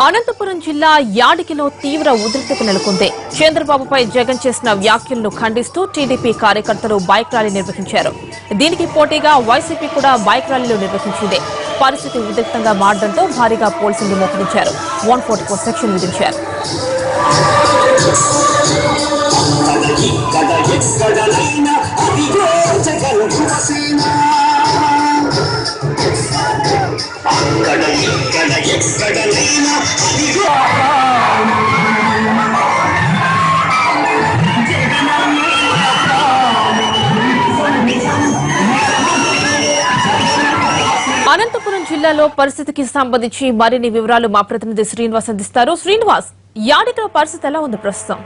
అనంతపురం జిల్లా యాడికిలో తీవ్ర ఉద్రిక్తత నెలకొంది. చంద్రబాబుపై జగన్ చేసిన వ్యాఖ్యలను ఖండిస్తూ టీడీపీ కార్యకర్తలు బైక్ ర్యాలీ నిర్వహించారు. దీనికి పోటీగా వైసీపీ కూడా బైక్ ర్యాలీలు నిర్వహించింది. పరిస్థితి ఉద్రిక్తంగా మారడంతో భారీగా పోలీసులు మోహరించారు. 144 సెక్షన్ విధించారు. అనంతపురం జిల్లాలో పరిస్థితికి సంబంధించి మరిన్ని వివరాలు మా ప్రతినిధి శ్రీనివాస్ అందిస్తారు. శ్రీనివాస్, యాడికిలో పరిస్థితి ఎలా ఉంది ప్రస్తుతం?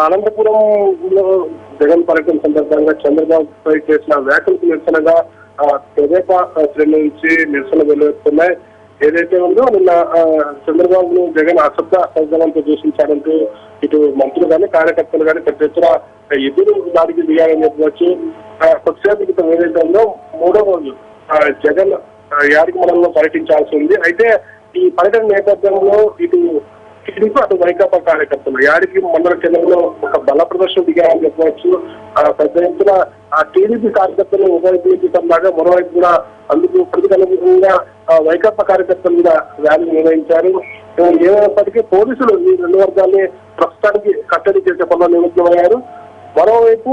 అనంతపురం జగన్ పర్యటన సందర్భంగా చంద్రబాబు పై చేసిన వ్యాఖ్యలకు నిరసనగా తెదేపా శ్రేణి నుంచి నిరసన వెలువెత్తున్నాయి. ఏదైతే ఉందో నిన్న చంద్రబాబును జగన్ అసభ్య సందర్భంతో దూషించారంటూ ఇటు మంత్రులు కానీ కార్యకర్తలు కానీ పెద్ద ఎత్తున ఎదురు దాడికి దిగాలని చెప్పవచ్చు. కొద్దిసేపు క్రితం ఏదైతే ఉందో 3వ రోజు జగన్ యాడికి మండలంలో పర్యటించాల్సి ఉంది. అయితే ఈ పర్యటన నేపథ్యంలో ఇటు టీడీపీ అటు వైకాపా కార్యకర్తలు యాడికి మండల కేంద్రంలో ఒక బల ప్రదర్శన దిగారని చెప్పవచ్చు. పెద్ద ఎత్తున ఆ టీడీపీ కార్యకర్తలు ఒకవైపు లాగా మరోవైపు కూడా అందుకు ప్రతికూలంగా వైకాపా కార్యకర్తలు కూడా ర్యాలీ నిర్వహించారు. ఏమైనప్పటికీ పోలీసులు ఈ రెండు వర్గాల్ని ప్రస్తుతానికి కట్టడి చేసే పనులు నిమగ్నమయ్యారు. మరోవైపు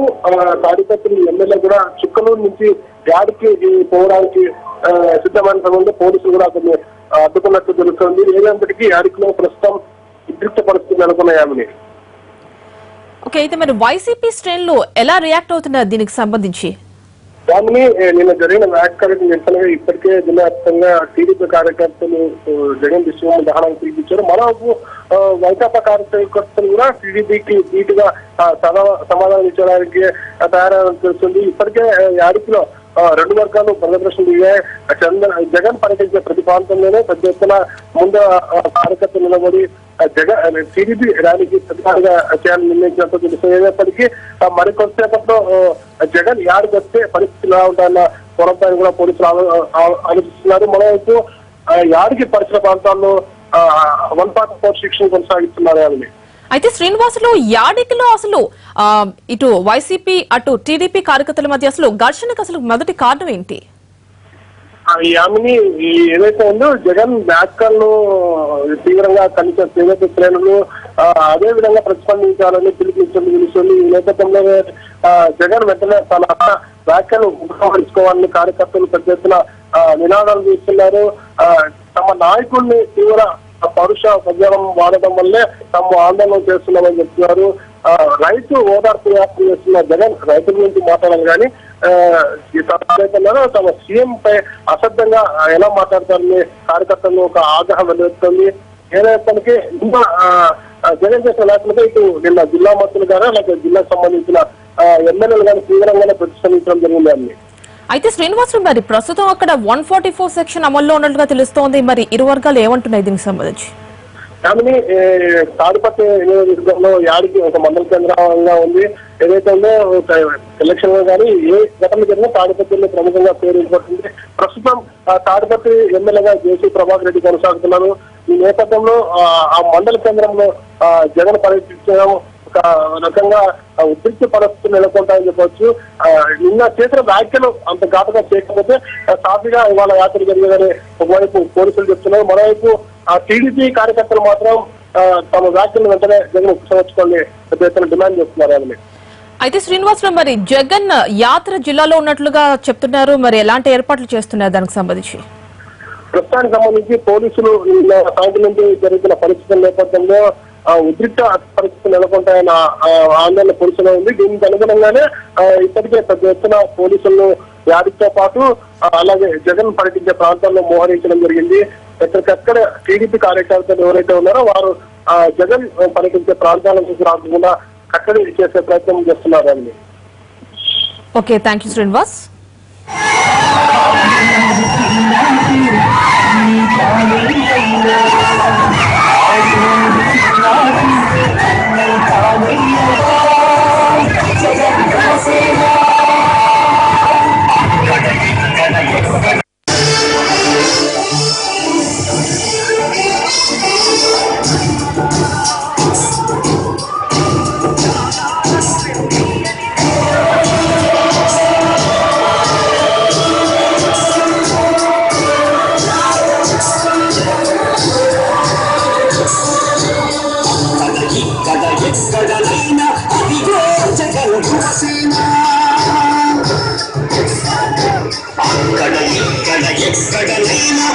తాడిపత్రి ఎమ్మెల్యే కూడా చుక్కలూరు నుంచి యాడికి పోవడానికి సిద్ధమైన సమయంలో పోలీసులు కూడా అతన్ని అడ్డుకున్నట్టు తెలుస్తుంది. ఏమైనప్పటికీ యాడికిలో ప్రస్తుతం ఉద్రిక్త పరిస్థితులు నెలకొన్నాయామని. ఓకే, అయితే మరి వైసీపీ శ్రేణులు ఎలా రియాక్ట్ అవుతున్నారు దీనికి సంబంధించి? దాన్ని నిన్న జరిగిన వ్యాఖ్యలకు నిరసనగా ఇప్పటికే జిల్లా వ్యాప్తంగా టీడీపీ కార్యకర్తలు జగన్ విశ్వం దహనాన్ని పిలిపించారు. మరోవైపు వైకాపా కార్యకర్తలు కూడా టీడీపీకి ధీటుగా సమాధానం ఇచ్చడానికి తయారని తెలుస్తుంది. ఇప్పటికే యాడికిలో రెండు వర్గాలు ప్రదర్శన దిగాయి. జగన్ పర్యటించే ప్రతి ప్రాంతంలోనే పెద్ద ఎత్తున ముందు కార్యకర్తలు నిలబడి జగన్ టీడీపీ ర్యాలీకి ప్రతిపాదిగా చేయాలని నిర్ణయించినట్టు తెలిసినప్పటికీ మరికొంతసేపట్లో జగన్ యాడికి వస్తే పరిస్థితి ఎలా ఉంటాయన్న పొరపాటు కూడా పోలీసులు ఆలోచిస్తున్నారు. మరోవైపు యాడికి పరిసర ప్రాంతాల్లో 144 శిక్షణ కొనసాగిస్తున్నారు అని. అయితే శ్రీనివాసులు, యాడికిలో అసలు ఇటు వైసీపీ అటు టీడీపీ కార్యకర్తల మధ్య అసలు ఘర్షణకు అసలు మొదటి కారణం ఏంటి? ఆమెని ఏదైతే ఉందో జగన్ వ్యాఖ్యలను తీవ్రంగా కలిసిన టీడీపీ శ్రేణులు అదే విధంగా ప్రతిస్పందించాలని పిలుపునిస్తుంది. ఈ నేపథ్యంలో జగన్ వెంటనే తన వ్యాఖ్యలు ఉపసంహరించుకోవాలని కార్యకర్తలు పెద్ద ఎత్తున నినాదాలు చేస్తున్నారు. తమ నాయకుల్ని తీవ్ర పరుష పద్యాలను వాడటం వల్లే తమ ఆందోళన చేస్తున్నామని చెప్తున్నారు. రైతు ఓదార్పు వ్యాప్తి చేస్తున్న జగన్ రైతుల గురించి మాట్లాడాలి కానీ తమ సీఎం పై అసభ్యంగా ఎలా మాట్లాడతారని కార్యకర్తలు ఒక ఆగ్రహం వెలువెత్తుంది. ఏదైతే ఇంకా జగన్ చేసిన లేకపోతే ఇటు నిన్న జిల్లా మంత్రులు గారు అలాగే జిల్లాకు సంబంధించిన ఎమ్మెల్యేలు కానీ తీవ్రంగానే ప్రతిష్ఠించడం జరిగింది అని. అయితే శ్రీనివాసులు, మరి ప్రస్తుతం అక్కడ 144 సెక్షన్ అమల్లో ఉన్నట్లుగా తెలుస్తోంది. మరి ఇరు వర్గాలు ఏమంటున్నాయి దీనికి సంబంధించి? కానీ తాడిపత్రి నియోజకవర్గంలో యాడికి ఒక మండల కేంద్రంగా ఉంది. ఏదైతే ఉందో ఎలక్షన్ లో కానీ ఏ ఘటన జరిగినా తాడిపత్రిలో ప్రముఖంగా పేరు పడుతుంది. ప్రస్తుతం తాడిపత్రి ఎమ్మెల్యేగా జేసీ ప్రభాకర్ రెడ్డి కొనసాగుతున్నారు. ఈ నేపథ్యంలో ఆ మండల కేంద్రంలో జగన్ పర్యటించడం ఒక రకంగా ఉద్రిక్త పరిస్థితులు నెలకొంటాయని చెప్పవచ్చు. నిన్న చేసిన వ్యాఖ్యలు అంత ఘాటుగా చేయకపోతే సాఫీగా ఇవాళ యాత్ర జరిగేదని ఒకవైపు పోలీసులు చెప్తున్నారు. మరోవైపు టీడీపీ కార్యకర్తలు మాత్రం తమ వ్యాఖ్యలను వెంటనే జగన్ ఉపసంహరించుకోవాలని పెద్ద ఎత్తున డిమాండ్ చేస్తున్నారు అని. అయితే శ్రీనివాసులు, మరి జగన్ యాత్ర జిల్లాలో ఉన్నట్లుగా చెప్తున్నారు. మరి ఎలాంటి ఏర్పాట్లు చేస్తున్నారు దానికి సంబంధించి? ప్రస్తుతానికి సంబంధించి పోలీసులు సాయంత్రం నుంచి జరుగుతున్న పరిస్థితుల నేపథ్యంలో ఉద్రిక్త పరిస్థితులు నెలకొంటాయన్న ఆందోళన పోలీసులో ఉంది. దీనికి అనుగుణంగానే ఇప్పటికే పెద్ద ఎత్తున పోలీసులను యాడితో పాటు అలాగే జగన్ పర్యటించే ప్రాంతాల్లో మోహరించడం జరిగింది. ఎక్కడికక్కడ టీడీపీ కార్యకర్తలు ఎవరైతే ఉన్నారో వారు జగన్ పర్యటించే ప్రాంతాల నుంచి రాకుండా కట్టడి చేసే ప్రయత్నం చేస్తున్నారని. Okay, thank you Srinivas. అక్కడ ఇక్కడ ఎక్కడనైనా